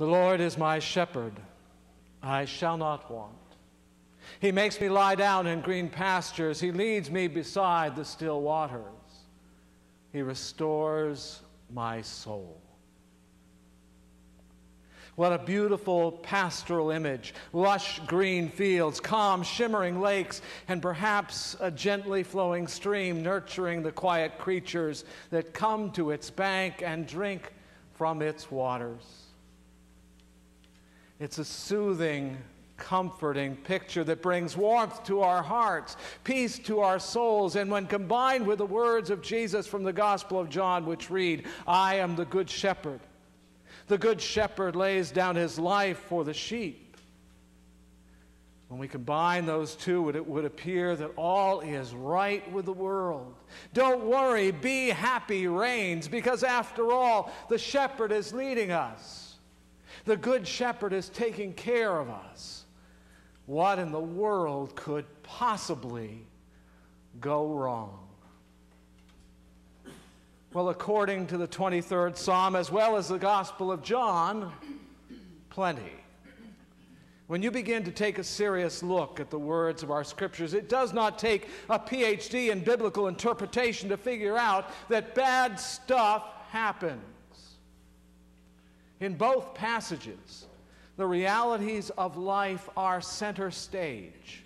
The Lord is my shepherd, I shall not want. He makes me lie down in green pastures. He leads me beside the still waters. He restores my soul. What a beautiful pastoral image. Lush green fields, calm shimmering lakes, and perhaps a gently flowing stream nurturing the quiet creatures that come to its bank and drink from its waters. It's a soothing, comforting picture that brings warmth to our hearts, peace to our souls, and when combined with the words of Jesus from the Gospel of John, which read, I am the good shepherd. The good shepherd lays down his life for the sheep. When we combine those two, it would appear that all is right with the world. Don't worry, be happy reigns, because after all, the shepherd is leading us. The good shepherd is taking care of us. What in the world could possibly go wrong? Well, according to the 23rd Psalm, as well as the Gospel of John, plenty. When you begin to take a serious look at the words of our scriptures, it does not take a PhD in biblical interpretation to figure out that bad stuff happens. In both passages, the realities of life are center stage.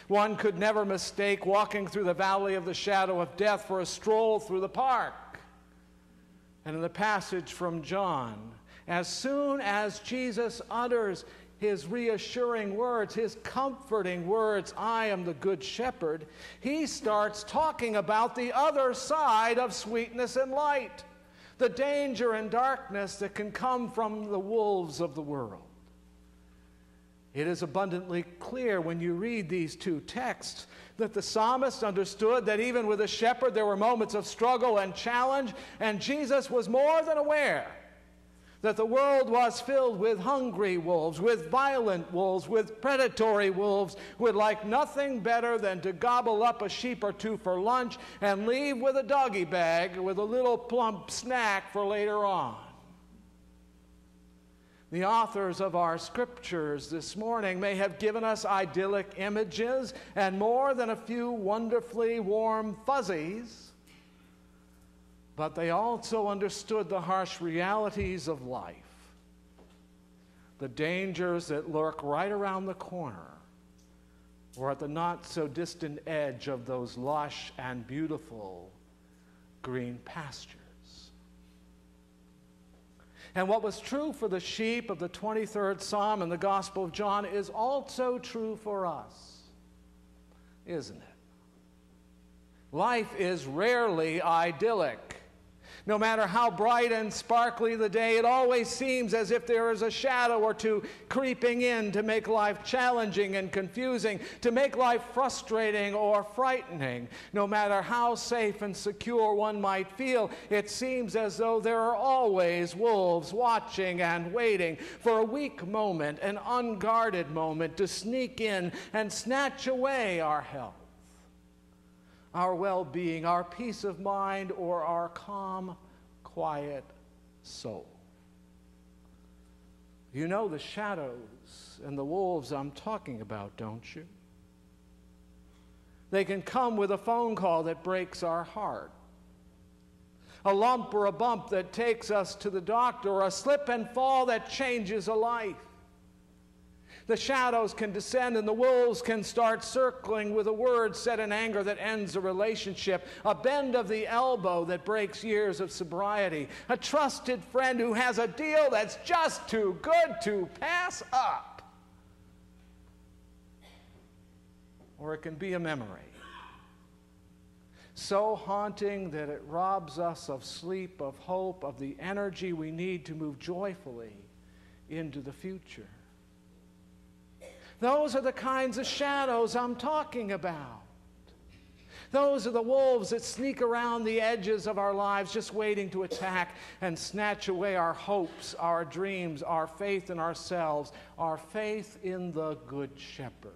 One could never mistake walking through the valley of the shadow of death for a stroll through the park. And in the passage from John, as soon as Jesus utters his reassuring words, his comforting words, I am the good shepherd, he starts talking about the other side of sweetness and light, the danger and darkness that can come from the wolves of the world. It is abundantly clear when you read these two texts that the psalmist understood that even with a shepherd there were moments of struggle and challenge, and Jesus was more than aware that the world was filled with hungry wolves, with violent wolves, with predatory wolves, who would like nothing better than to gobble up a sheep or two for lunch and leave with a doggy bag with a little plump snack for later on. The authors of our scriptures this morning may have given us idyllic images and more than a few wonderfully warm fuzzies, but they also understood the harsh realities of life, the dangers that lurk right around the corner or at the not-so-distant edge of those lush and beautiful green pastures. And what was true for the sheep of the 23rd Psalm in the Gospel of John is also true for us, isn't it? Life is rarely idyllic. No matter how bright and sparkly the day, it always seems as if there is a shadow or two creeping in to make life challenging and confusing, to make life frustrating or frightening. No matter how safe and secure one might feel, it seems as though there are always wolves watching and waiting for a weak moment, an unguarded moment to sneak in and snatch away our health, our well-being, our peace of mind, or our calm, quiet soul. You know the shadows and the wolves I'm talking about, don't you? They can come with a phone call that breaks our heart, a lump or a bump that takes us to the doctor, or a slip and fall that changes a life. The shadows can descend and the wolves can start circling with a word said in anger that ends a relationship, a bend of the elbow that breaks years of sobriety, a trusted friend who has a deal that's just too good to pass up. Or it can be a memory so haunting that it robs us of sleep, of hope, of the energy we need to move joyfully into the future. Those are the kinds of shadows I'm talking about. Those are the wolves that sneak around the edges of our lives, just waiting to attack and snatch away our hopes, our dreams, our faith in ourselves, our faith in the Good Shepherd.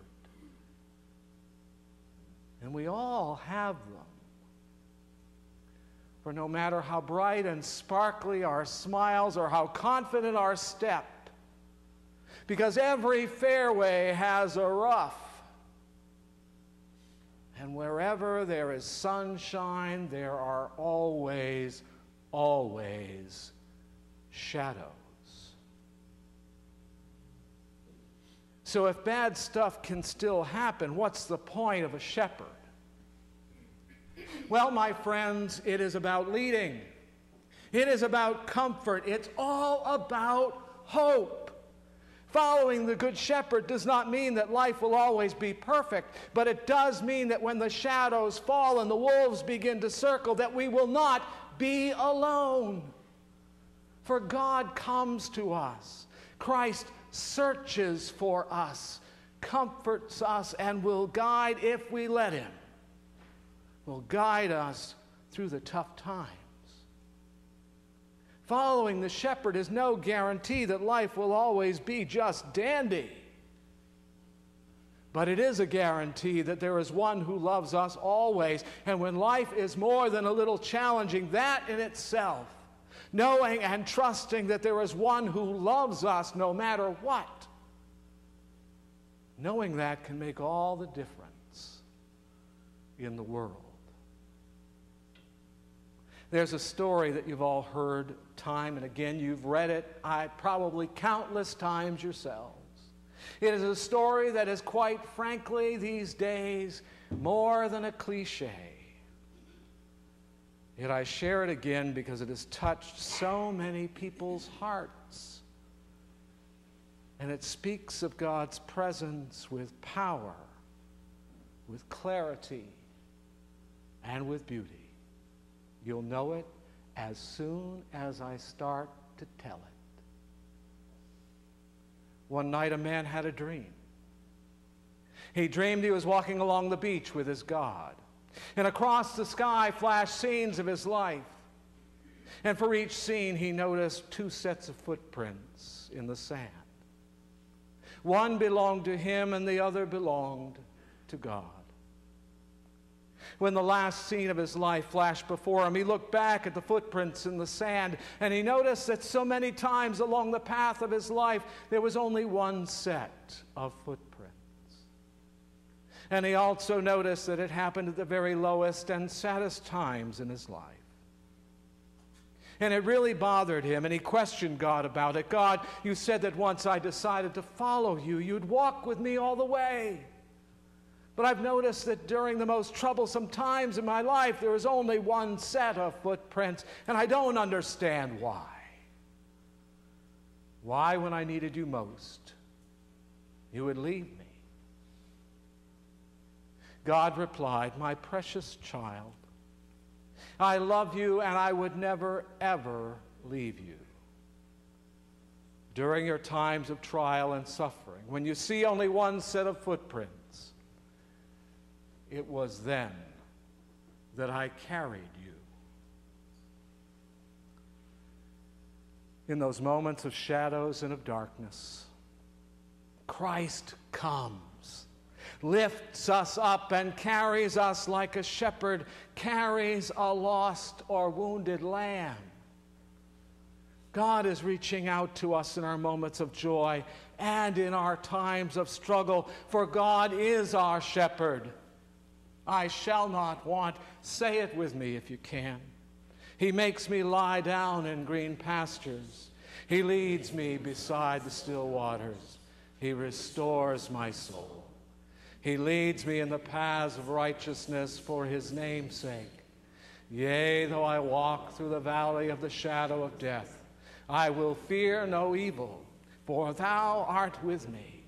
And we all have them. For no matter how bright and sparkly our smiles or how confident our step, because every fairway has a rough. And wherever there is sunshine, there are always, always shadows. So if bad stuff can still happen, what's the point of a shepherd? Well, my friends, it is about leading. It is about comfort. It's all about hope. Following the Good Shepherd does not mean that life will always be perfect, but it does mean that when the shadows fall and the wolves begin to circle, that we will not be alone. For God comes to us. Christ searches for us, comforts us, and will guide, if we let him, will guide us through the tough times. Following the shepherd is no guarantee that life will always be just dandy. But it is a guarantee that there is one who loves us always. And when life is more than a little challenging, that in itself, knowing and trusting that there is one who loves us no matter what, knowing that can make all the difference in the world. There's a story that you've all heard time and again. You've read it, probably countless times yourselves. It is a story that is, quite frankly, these days, more than a cliche. Yet I share it again because it has touched so many people's hearts. And it speaks of God's presence with power, with clarity, and with beauty. You'll know it as soon as I start to tell it. One night a man had a dream. He dreamed he was walking along the beach with his God. And across the sky flashed scenes of his life. And for each scene he noticed two sets of footprints in the sand. One belonged to him and the other belonged to God. When the last scene of his life flashed before him, he looked back at the footprints in the sand, and he noticed that so many times along the path of his life, there was only one set of footprints. And he also noticed that it happened at the very lowest and saddest times in his life. And it really bothered him, and he questioned God about it. God, you said that once I decided to follow you, you'd walk with me all the way. But I've noticed that during the most troublesome times in my life, there is only one set of footprints, and I don't understand why. Why, when I needed you most, you would leave me? God replied, my precious child, I love you, and I would never, ever leave you. During your times of trial and suffering, when you see only one set of footprints, it was then that I carried you. In those moments of shadows and of darkness, Christ comes, lifts us up, and carries us like a shepherd carries a lost or wounded lamb. God is reaching out to us in our moments of joy and in our times of struggle, for God is our shepherd. I shall not want. Say it with me if you can. He makes me lie down in green pastures. He leads me beside the still waters. He restores my soul. He leads me in the paths of righteousness for his name's sake. Yea, though I walk through the valley of the shadow of death, I will fear no evil, for thou art with me.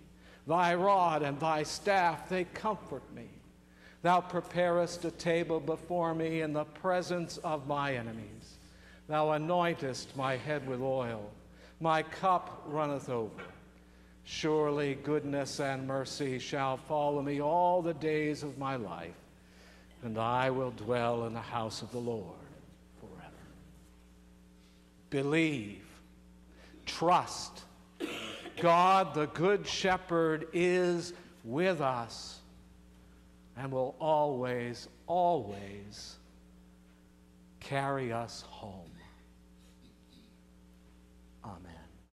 Thy rod and thy staff, they comfort me. Thou preparest a table before me in the presence of my enemies. Thou anointest my head with oil. My cup runneth over. Surely goodness and mercy shall follow me all the days of my life, and I will dwell in the house of the Lord forever. Believe, trust. God, the Good Shepherd, is with us and will always, always carry us home.